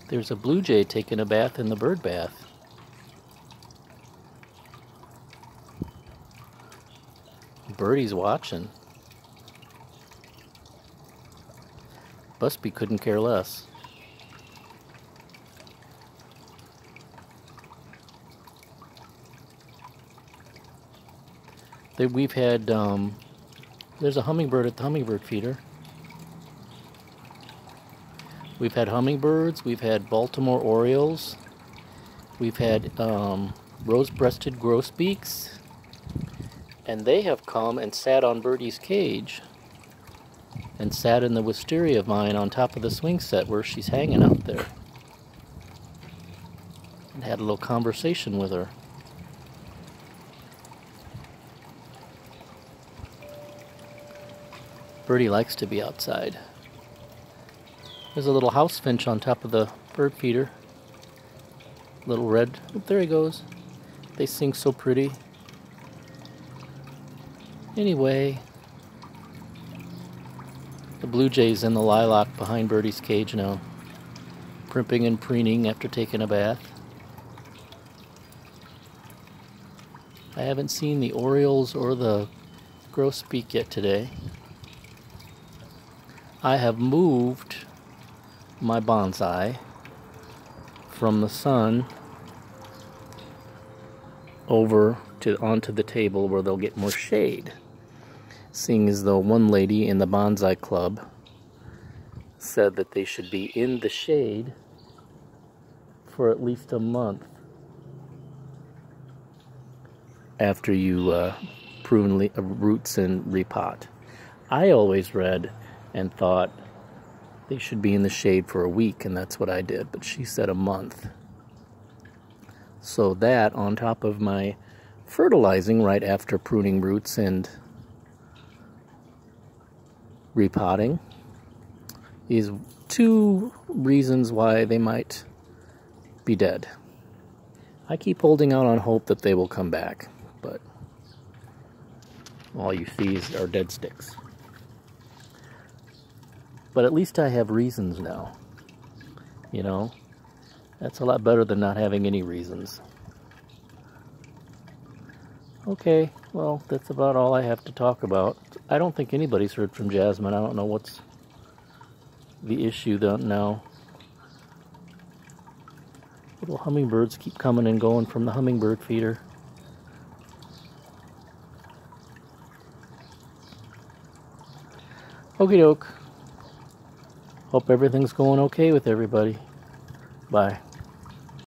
There's a blue jay taking a bath in the bird bath. Birdie's watching. Busby couldn't care less. We've had, there's a hummingbird at the hummingbird feeder. We've had hummingbirds, we've had Baltimore Orioles, we've had rose-breasted grosbeaks, and they have come and sat on Birdie's cage and sat in the wisteria vine on top of the swing set where she's hanging out there and had a little conversation with her. Birdie likes to be outside. There's a little house finch on top of the bird feeder. Little red. Oh, there he goes. They sing so pretty. Anyway, the blue jay's in the lilac behind Birdie's cage now, primping and preening after taking a bath. I haven't seen the orioles or the grosbeak yet today. I have moved my bonsai from the sun over onto the table where they'll get more shade, seeing as though one lady in the bonsai club said that they should be in the shade for at least a month after you prune roots and repot. I always read and thought they should be in the shade for a week, and that's what I did, but she said a month. So that, on top of my fertilizing right after pruning roots and repotting, is 2 reasons why they might be dead. I keep holding out on hope that they will come back, but all you see are dead sticks. But at least I have reasons now, you know? That's a lot better than not having any reasons. Okay, well, that's about all I have to talk about. I don't think anybody's heard from Jasmine. I don't know what's the issue now. Little hummingbirds keep coming and going from the hummingbird feeder. Okie doke. Hope everything's going okay with everybody. Bye.